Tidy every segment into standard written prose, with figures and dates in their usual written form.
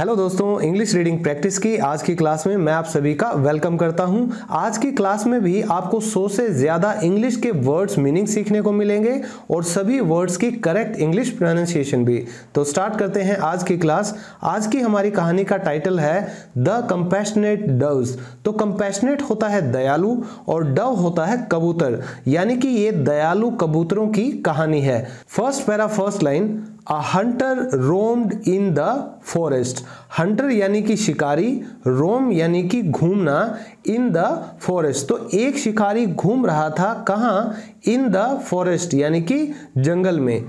Hello दोस्तों, English reading practice की आज की क्लास में मैं आप सभी का वेलकम करता हूं। आज की क्लास में भी आपको 100 से ज़्यादा इंग्लिश के वर्ड्स मीनिंग सीखने को मिलेंगे और सभी वर्ड्स की करेक्ट इंग्लिश प्रोनाउंसिएशन भी। तो स्टार्ट करते हैं आज की क्लास। आज की हमारी कहानी का टाइटल है द कंपैशनेट डव्स। तो कंपैशनेट होता है दयालु और डव होता है कबूतर, यानी कि ये दयालु कबूतरों की कहानी है। First para first line, A hunter roamed in the forest। Hunter यानी कि शिकारी, रोम यानी कि घूमना, इन द फॉरेस्ट तो एक शिकारी घूम रहा था कहाँ? इन द फॉरेस्ट यानी कि जंगल में।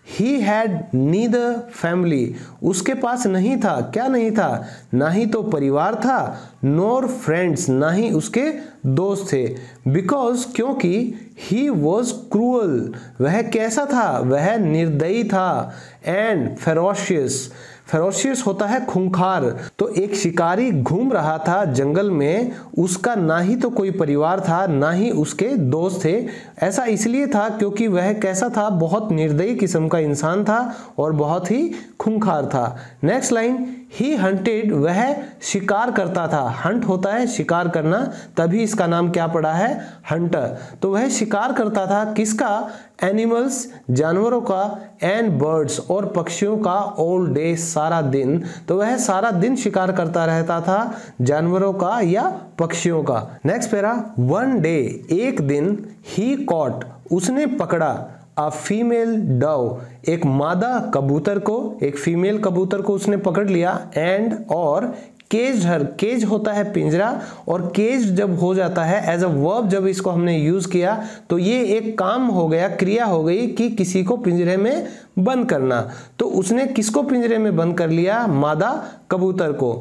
He had neither family, उसके पास नहीं था, क्या नहीं था? ना ही तो परिवार था, nor friends, ना ही उसके दोस्त थे। Because, क्योंकि he was cruel, वह कैसा था? वह निर्दयी था। And ferocious, फेरोशियस होता है खूंखार। तो एक शिकारी घूम रहा था जंगल में, उसका ना ही तो कोई परिवार था ना ही उसके दोस्त थे। ऐसा इसलिए था क्योंकि वह कैसा था? बहुत निर्दयी किस्म का इंसान था और बहुत ही खूंखार था। नेक्स्ट लाइन, ही हंटेड, वह शिकार करता था। हंट होता है शिकार करना, तभी इसका नाम क्या पड़ा है? हंटर। तो वह शिकार करता था किसका? एनिमल्स, जानवरों का, एंड बर्ड्स, और पक्षियों का, ऑल डे, सारा दिन। तो वह सारा दिन शिकार करता रहता था जानवरों का या पक्षियों का। नेक्स्ट पैरा, वन डे, एक दिन, ही कॉट, उसने पकड़ा, अ फीमेल डव, एक मादा कबूतर को, एक फीमेल कबूतर को उसने पकड़ लिया, एंड, और, केज हर, केज होता है पिंजरा, और केज जब हो जाता है एज अ वर्ब, जब इसको हमने यूज किया तो ये एक काम हो गया, क्रिया हो गई कि किसी को पिंजरे में बंद करना। तो उसने किसको पिंजरे में बंद कर लिया? मादा कबूतर को।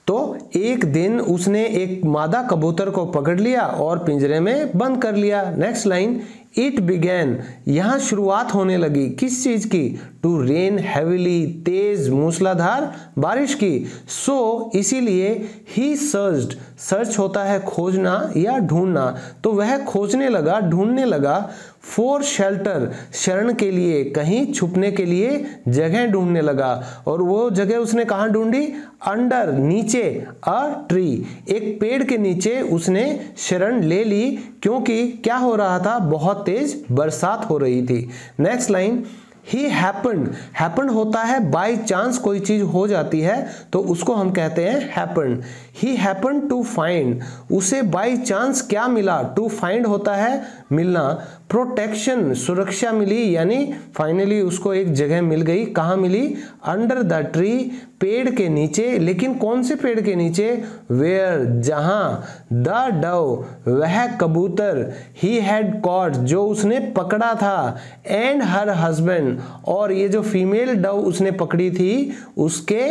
तो एक दिन उसने एक मादा कबूतर को पकड़ लिया और पिंजरे में बंद कर लिया। नेक्स्ट लाइन, इट बिगैन, यहां शुरुआत होने लगी किस चीज की? टू रेन हैविली, तेज मूसलाधार बारिश की। सो इसीलिए ही सर्च्ड, सर्च होता है खोजना या ढूंढना, तो वह खोजने लगा, ढूंढने लगा, फॉर शेल्टर, शरण के लिए, कहीं छुपने के लिए जगह ढूंढने लगा। और वो जगह उसने कहाँ ढूंढी? अंडर, नीचे, अ ट्री, एक पेड़ के नीचे उसने शरण ले ली, क्योंकि क्या हो रहा था? बहुत तेज बरसात हो रही थी। नेक्स्ट लाइन, ही हैपेंड, हैपेंड होता है बाय चांस कोई चीज हो जाती है तो उसको हम कहते हैं happened. He happened to find, उसे बाय चांस क्या मिला? टू फाइंड होता है मिलना, प्रोटेक्शन, सुरक्षा मिली, यानी फाइनली उसको एक जगह मिल गई। कहाँ मिली? अंडर द ट्री, पेड़ के नीचे। लेकिन कौन से पेड़ के नीचे? वेयर, जहां, द डव, वह कबूतर, ही हैड कॉट, जो उसने पकड़ा था, एंड हर हस्बैंड, और ये जो फीमेल डव उसने पकड़ी थी उसके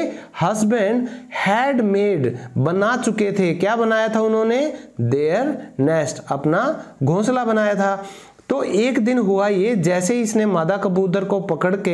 हस्बैंड, हैड मेड, बना चुके थे। क्या बनाया था उन्होंने? देयर नेस्ट, अपना घोंसला बनाया था। तो एक दिन हुआ ये, जैसे ही इसने मादा कबूतर को पकड़ के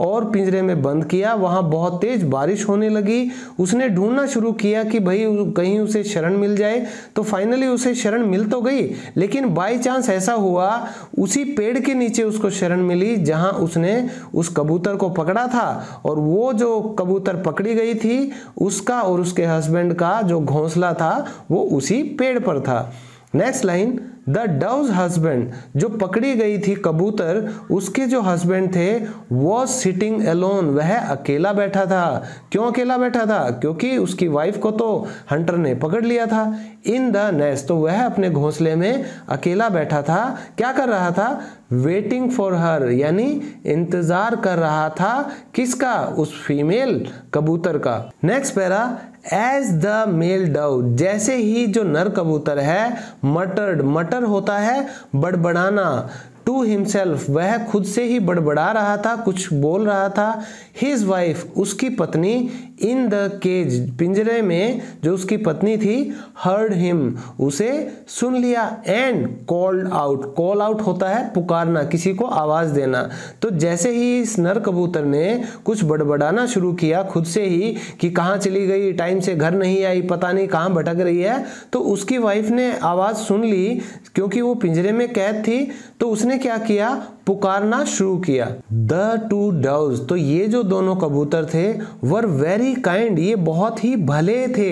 और पिंजरे में बंद किया, वहां बहुत तेज बारिश होने लगी। उसने ढूंढना शुरू किया कि भाई कहीं उसे शरण मिल जाए। तो फाइनली उसे शरण मिल तो गई, लेकिन बाय चांस ऐसा हुआ उसी पेड़ के नीचे उसको शरण मिली जहां उसने उस कबूतर को पकड़ा था, और वो जो कबूतर पकड़ी गई थी उसका और उसके हस्बैंड का जो घोंसला था वो उसी पेड़ पर था। Next line, the doves husband, जो पकड़ी गई थी कबूतर, उसके जो हस्बैंड थे, वॉज सिटिंग अलोन, वह अकेला बैठा था। क्यों अकेला बैठा था? क्योंकि उसकी वाइफ को तो हंटर ने पकड़ लिया था। इन द नेस्ट, तो वह अपने घोंसले में अकेला बैठा था। क्या कर रहा था? वेटिंग फॉर हर, यानी इंतजार कर रहा था किसका? उस फीमेल कबूतर का। Next para, as the male dove, जैसे ही जो नर कबूतर है, मटर्ड, मटर होता है बड़बड़ाना, टू हिमसेल्फ, वह खुद से ही बड़बड़ा रहा था, कुछ बोल रहा था। हिज वाइफ, उसकी पत्नी, इन द केज, पिंजरे में जो उसकी पत्नी थी, हर्ड हिम, उसे सुन लिया, and called out, call out होता है पुकारना, किसी को आवाज देना। तो जैसे ही इस नर कबूतर ने कुछ बड़बड़ाना शुरू किया खुद से ही कि कहाँ चली गई, टाइम से घर नहीं आई, पता नहीं कहाँ भटक रही है, तो उसकी वाइफ ने आवाज सुन ली, क्योंकि वो पिंजरे में कैद थी। तो उसने क्या किया? पुकारना शुरू किया। द टू डव्स, तो ये जो दोनों कबूतर थे, वर वेरी काइंड, ये बहुत ही भले थे,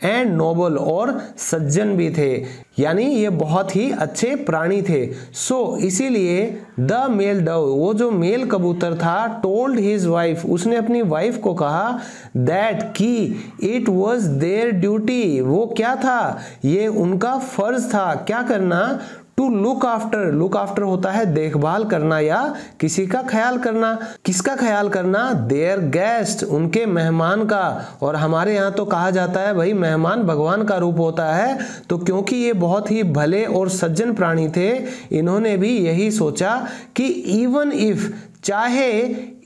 एंड नोबल, और सज्जन भी थे, यानी ये बहुत ही अच्छे प्राणी थे। सो इसीलिए द मेल डव, वो जो मेल कबूतर था, टोल्ड हिज वाइफ, उसने अपनी वाइफ को कहा दैट कि इट वॉज देयर ड्यूटी, वो क्या था, ये उनका फर्ज था, क्या करना, to look after, look after होता है देखभाल करना या किसी का ख्याल करना। किसका ख्याल करना, देयर गेस्ट, उनके मेहमान का। और हमारे यहाँ तो कहा जाता है भाई मेहमान भगवान का रूप होता है, तो क्योंकि ये बहुत ही भले और सज्जन प्राणी थे, इन्होंने भी यही सोचा कि इवन इफ, चाहे,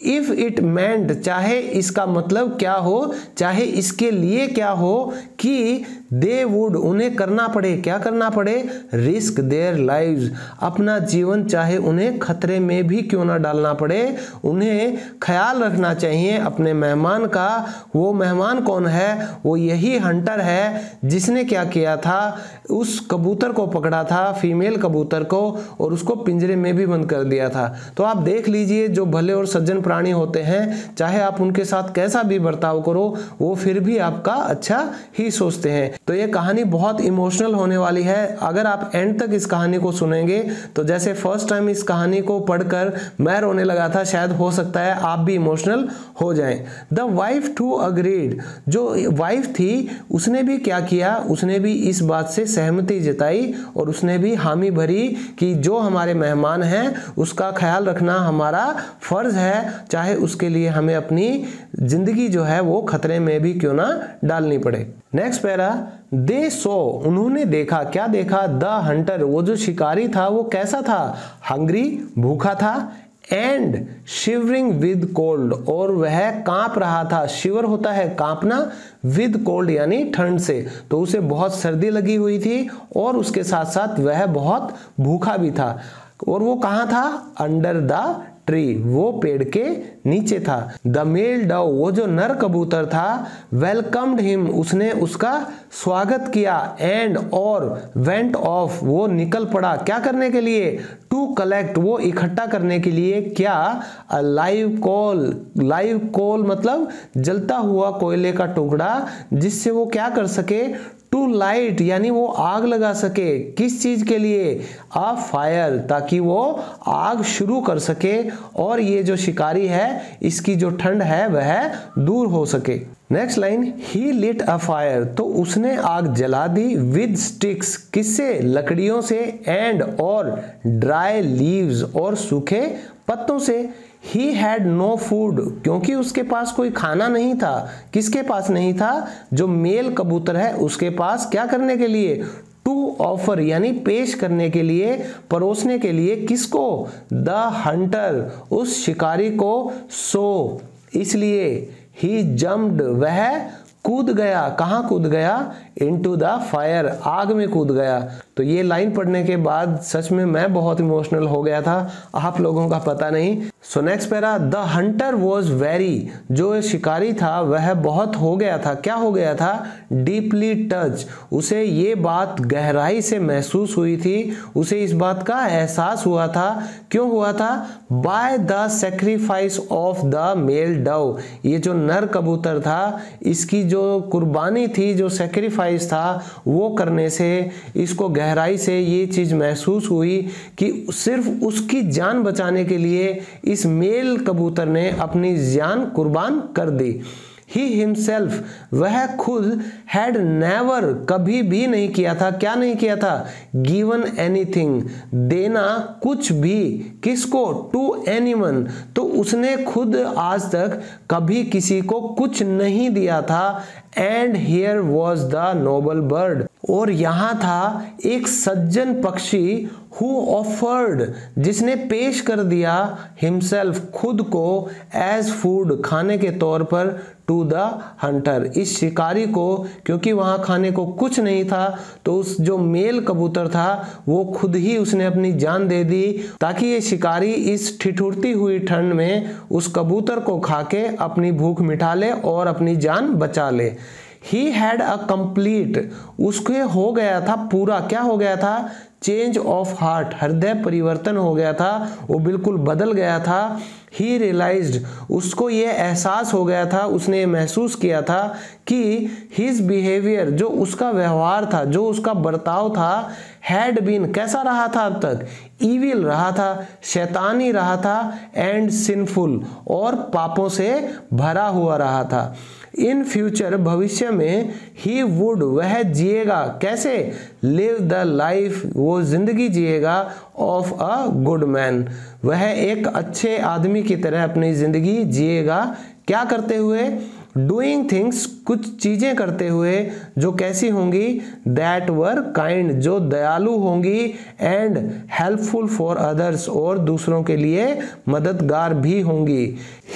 इफ इट मेंट, चाहे इसका मतलब क्या हो, चाहे इसके लिए क्या हो, कि दे वुड, उन्हें करना पड़े, क्या करना पड़े, रिस्क देयर लाइव्स, अपना जीवन चाहे उन्हें खतरे में भी क्यों ना डालना पड़े, उन्हें ख्याल रखना चाहिए अपने मेहमान का। वो मेहमान कौन है, वो यही हंटर है जिसने क्या किया था, उस कबूतर को पकड़ा था, फीमेल कबूतर को, और उसको पिंजरे में भी बंद कर दिया था। तो आप देख लीजिए, जो भले और सज्जन प्राणी होते हैं, चाहे आप उनके साथ कैसा भी बर्ताव करो, वो फिर भी आपका अच्छा ही सोचते हैं। तो ये कहानी बहुत इमोशनल होने वाली है। अगर आप एंड तक इस कहानी को सुनेंगे तो जैसे फर्स्ट टाइम इस कहानी को पढ़कर मैं रोने लगा था, शायद हो सकता है आप भी इमोशनल हो जाएं। द वाइफ टू अग्रीड, जो वाइफ थी उसने भी क्या किया, उसने भी इस बात से सहमति जताई और उसने भी हामी भरी कि जो हमारे मेहमान हैं उसका ख्याल रखना हमारा फर्ज है, चाहे उसके लिए हमें अपनी जिंदगी जो है वो खतरे में भी क्यों ना डालनी पड़े। नेक्स्ट पैरा, दे सो, उन्होंने देखा, क्या देखा, द हंटर, वो जो शिकारी था वो कैसा था, हंग्री, भूखा था, एंड शिवरिंग विद कोल्ड, और वह कांप रहा था। शिवर होता है कांपना, विद कोल्ड यानी ठंड से, तो उसे बहुत सर्दी लगी हुई थी और उसके साथ साथ वह बहुत भूखा भी था। और वो कहाँ था, अंडर द ट्री, वो पेड़ के नीचे था। द मेल डव, वो जो नर कबूतर था, वेलकम्ड हिम, उसने उसका स्वागत किया, एंड और वेंट ऑफ, वो निकल पड़ा, क्या करने के लिए, टू कलेक्ट, वो इकट्ठा करने के लिए, क्या, अ लाइव कोल, लाइव कोल मतलब जलता हुआ कोयले का टुकड़ा, जिससे वो क्या कर सके, टू लाइट यानी वो आग लगा सके, किस चीज के लिए, अ फायर, ताकि वो आग शुरू कर सके और ये जो शिकारी है इसकी जो ठंड है वह दूर हो सके। Next line, he lit a fire, तो उसने आग जला दी, विद स्टिक्स, किससे, लकड़ियों से, एंड और ड्राई लीव्स, और सूखे पत्तों से। He had no food, क्योंकि उसके पास कोई खाना नहीं था। किसके पास नहीं था, जो मेल कबूतर है उसके पास, क्या करने के लिए, टू ऑफर यानी पेश करने के लिए, परोसने के लिए, किसको, द हंटर, उस शिकारी को। सो इसलिए, ही जम्प्ड, वह कूद गया, कहाँ कूद गया, इनटू द फायर, आग में कूद गया। तो ये लाइन पढ़ने के बाद सच में मैं बहुत इमोशनल हो गया था, आप लोगों का पता नहीं। So next para, the Hunter was very, जो शिकारी था वह बहुत हो गया था, क्या हो गया था, डीपली टच, उसे ये बात गहराई से महसूस हुई थी, उसे इस बात का एहसास हुआ था, क्यों हुआ था, by the sacrifice of the male dove, ये जो नर कबूतर था इसकी जो कुर्बानी थी, जो सेक्रीफाइस था, वो करने से इसको गहराई से ये चीज महसूस हुई कि सिर्फ उसकी जान बचाने के लिए इस मेल कबूतर ने अपनी जान कुर्बान कर दी। He himself, वह खुद had never, कभी भी नहीं किया था, क्या नहीं किया था, given anything, देना कुछ भी, किसको, to anyone, तो उसने खुद आज तक कभी किसी को कुछ नहीं दिया था। And here was the noble bird, और यहाँ था एक सज्जन पक्षी, who offered, जिसने पेश कर दिया, himself, खुद को, as food, खाने के तौर पर, to the hunter, इस शिकारी को, क्योंकि वहाँ खाने को कुछ नहीं था तो उस जो मेल कबूतर था वो खुद ही उसने अपनी जान दे दी, ताकि ये शिकारी इस ठिठुरती हुई ठंड में उस कबूतर को खाके अपनी भूख मिटा ले और अपनी जान बचा ले। He had a complete, उसके हो गया था पूरा, क्या हो गया था, चेंज ऑफ हार्ट, हृदय परिवर्तन हो गया था, वो बिल्कुल बदल गया था। ही रियलाइज्ड, उसको ये एहसास हो गया था, उसने ये महसूस किया था कि हिज बिहेवियर, जो उसका व्यवहार था, जो उसका बर्ताव था, हैड बीन, कैसा रहा था अब तक, ईविल रहा था, शैतानी रहा था, एंड सिंफुल, और पापों से भरा हुआ रहा था। इन फ्यूचर, भविष्य में, ही वुड, वह जिएगा, कैसे, लिव द लाइफ, वो जिंदगी जिएगा, ऑफ अ गुड मैन, वह एक अच्छे आदमी की तरह अपनी जिंदगी जिएगा। क्या करते हुए, डूइंग थिंग्स, कुछ चीजें करते हुए जो कैसी होंगी, दैट वर काइंड, जो दयालु होंगी, एंड हेल्पफुल फॉर अदर्स, और दूसरों के लिए मददगार भी होंगी।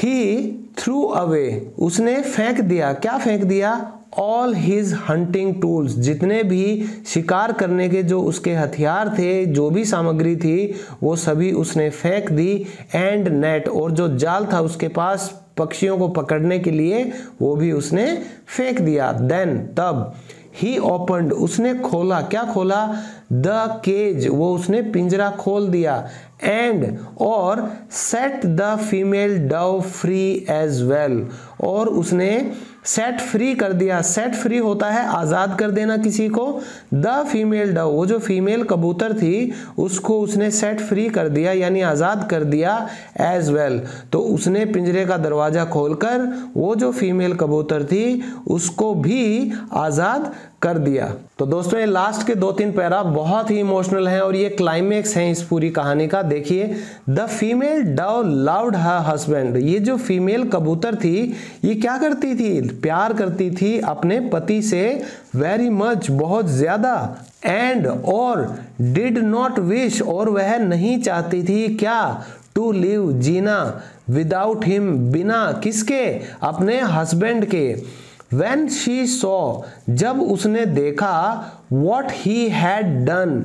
ही थ्रू अवे, उसने फेंक दिया, क्या फेंक दिया, ऑल हिज हंटिंग टूल्स, जितने भी शिकार करने के जो उसके हथियार थे, जो भी सामग्री थी, वो सभी उसने फेंक दी, एंड नेट, और जो जाल था उसके पास पक्षियों को पकड़ने के लिए, वो भी उसने फेंक दिया। देन, तब, ही ओपनड, उसने खोला, क्या खोला, द केज, वो उसने पिंजरा खोल दिया, एंड, और set the female dove free as well, और उसने सेट फ्री कर दिया। सेट फ्री होता है आजाद कर देना किसी को। द फीमेल डव, वो जो फीमेल कबूतर थी उसको उसने सेट फ्री कर दिया, यानी आजाद कर दिया, एज वेल, तो उसने पिंजरे का दरवाजा खोलकर वो जो फीमेल कबूतर थी उसको भी आजाद कर दिया। तो दोस्तों, ये लास्ट के 2-3 पैरा बहुत ही इमोशनल हैं, और ये क्लाइमेक्स है इस पूरी कहानी का। देखिए, the female Dove loved her husband, ये जो फीमेल कबूतर थी ये क्या करती थी, प्यार करती थी अपने पति से, वेरी मच, बहुत ज्यादा, एंड, और, डिड नॉट विश, और वह नहीं चाहती थी, क्या, टू लिव, जीना, विदाउट हिम, बिना किसके, अपने हस्बैंड के। When she saw, जब उसने देखा, what he had done,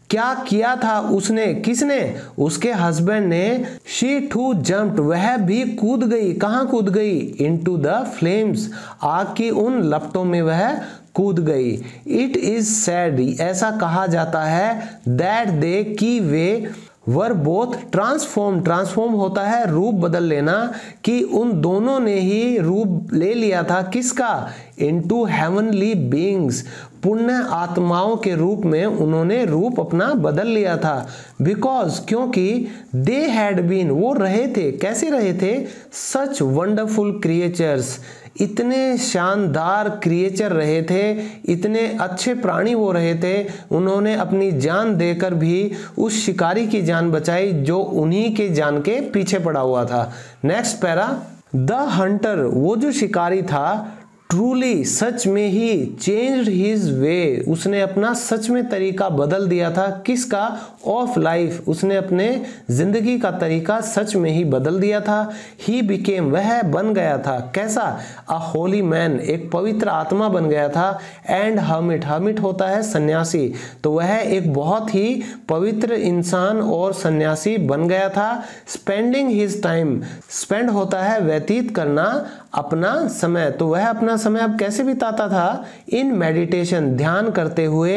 क्या किया था उसने, किसने, उसके हस्बैंड ने, she too jumped, वह भी कूद गई, कहाँ कूद गई, into the flames, आग की उन लपटों में वह कूद गई। It is said, ऐसा कहा जाता है, that they, कि वे, वर बोथ ट्रांसफॉर्म, ट्रांसफॉर्म होता है रूप बदल लेना, कि उन दोनों ने ही रूप ले लिया था, किसका, इनटू हेवनली बीइंग्स, पुण्य आत्माओं के रूप में उन्होंने रूप अपना बदल लिया था। बिकॉज, क्योंकि, दे हैड बीन, वो रहे थे, कैसे रहे थे, सच वंडरफुल क्रिएचर्स, इतने शानदार क्रिएचर रहे थे, इतने अच्छे प्राणी वो रहे थे, उन्होंने अपनी जान देकर भी उस शिकारी की जान बचाई जो उन्हीं के जान के पीछे पड़ा हुआ था। नेक्स्ट पैरा, द हंटर, वो जो शिकारी था, ट्रूली, सच में ही, चेंज्ड हिज वे, उसने अपना सच में तरीका बदल दिया था, किसका, ऑफ लाइफ, उसने अपने जिंदगी का तरीका सच में ही बदल दिया था। ही बिकेम, वह बन गया था, कैसा, अ होली मैन, एक पवित्र आत्मा बन गया था, एंड हर्मिट, हर्मिट होता है सन्यासी, तो वह एक बहुत ही पवित्र इंसान और सन्यासी बन गया था। स्पेंडिंग हिज टाइम, स्पेंड होता है व्यतीत करना, अपना समय, तो वह अपना समय अब कैसे बिताता था, इन मेडिटेशन, ध्यान करते हुए,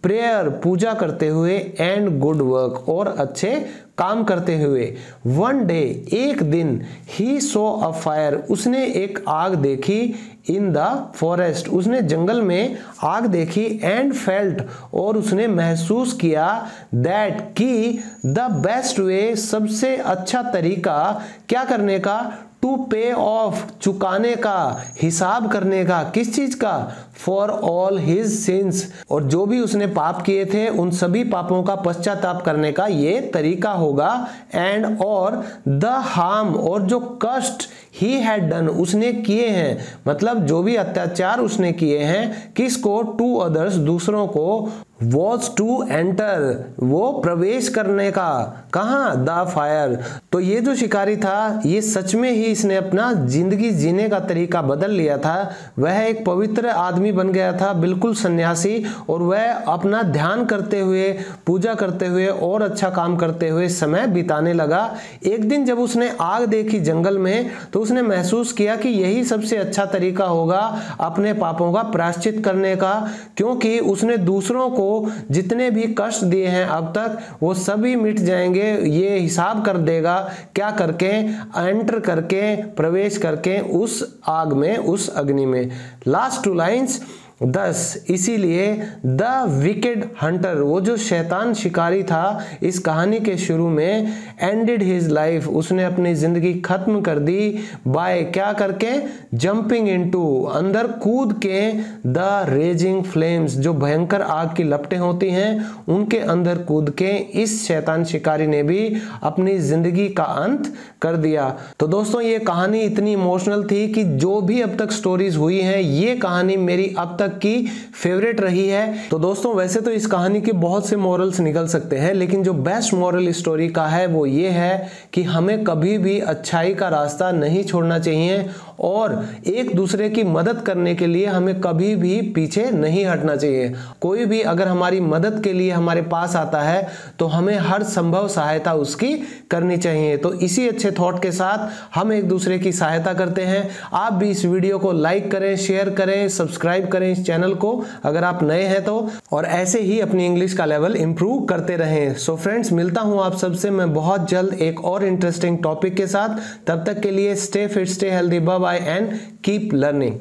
प्रेयर, पूजा करते हुए, एंड गुड वर्क, और अच्छे काम करते हुए। वन डे, एक दिन, ही सो अ फायर, उसने एक आग देखी, इन द फॉरेस्ट, उसने जंगल में आग देखी, एंड फेल्ट, और उसने महसूस किया, दैट, कि, द बेस्ट वे, सबसे अच्छा तरीका, क्या करने का, टू पे ऑफ, चुकाने का, हिसाब करने का, किस चीज का, फॉर ऑल हिज सिंस, और जो भी उसने पाप किए थे उन सभी पापों का पश्चाताप करने का ये तरीका होगा। एंड, और, द हार्म, और जो कष्ट, ही हैड डन, उसने किए हैं, मतलब जो भी अत्याचार उसने किए हैं, किसको, टू अदर्स, दूसरों को, वॉज टू एंटर, वो प्रवेश करने का, कहाँ, द फायर। तो ये जो शिकारी था ये सच में ही इसने अपना जिंदगी जीने का तरीका बदल लिया था, वह एक पवित्र आदमी बन गया था, बिल्कुल सन्यासी, और वह अपना ध्यान करते हुए, पूजा करते हुए और अच्छा काम करते हुए समय बिताने लगा। एक दिन जब उसने आग देखी जंगल में तो उसने महसूस किया कि यही सबसे अच्छा तरीका होगा अपने पापों का प्रायश्चित करने का, क्योंकि उसने दूसरों को जितने भी कष्ट दिए हैं अब तक वो सभी मिट जाएंगे। ये हिसाब कर देगा क्या करके, एंटर करके, प्रवेश करके उस आग में, उस अग्नि में। लास्ट 2 लाइन्स, 10 इसीलिए द विकेड हंटर, वो जो शैतान शिकारी था इस कहानी के शुरू में, एंडेड हिज लाइफ, उसने अपनी जिंदगी खत्म कर दी बाय क्या करके, जंपिंग इनटू, अंदर कूद के, द रेजिंग फ्लेम्स, जो भयंकर आग की लपटें होती हैं उनके अंदर कूद के इस शैतान शिकारी ने भी अपनी जिंदगी का अंत कर दिया। तो दोस्तों ये कहानी इतनी इमोशनल थी कि जो भी अब तक स्टोरीज हुई हैं ये कहानी मेरी अब तक की फेवरेट रही है। तो दोस्तों वैसे तो इस कहानी के बहुत से मॉरल्स निकल सकते हैं, लेकिन जो बेस्ट मॉरल स्टोरी का है वो ये है कि हमें कभी भी अच्छाई का रास्ता नहीं छोड़ना चाहिए और एक दूसरे की मदद करने के लिए हमें कभी भी पीछे नहीं हटना चाहिए। कोई भी अगर हमारी मदद के लिए हमारे पास आता है तो हमें हर संभव सहायता उसकी करनी चाहिए। तो इसी अच्छे थॉट के साथ हम एक दूसरे की सहायता करते हैं। आप भी इस वीडियो को लाइक करें, शेयर करें, सब्सक्राइब करें इस चैनल को अगर आप नए हैं तो, और ऐसे ही अपनी इंग्लिश का लेवल इंप्रूव करते रहें। सो फ्रेंड्स, मिलता हूं आप सबसे मैं बहुत जल्द एक और इंटरेस्टिंग टॉपिक के साथ। तब तक के लिए stay fit, stay healthy, bye bye and keep learning.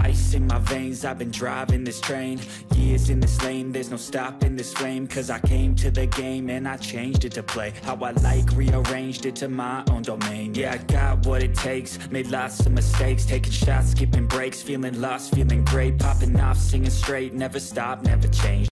Ice in my veins, I've been driving this train. Years in this lane, there's no stopping this flame. Cause I came to the game and I changed it to play how I like, rearranged it to my own domain. Yeah, I got what it takes, made lots of mistakes, taking shots, skipping breaks, feeling lost, feeling great, popping off, singing straight, never stop, never change.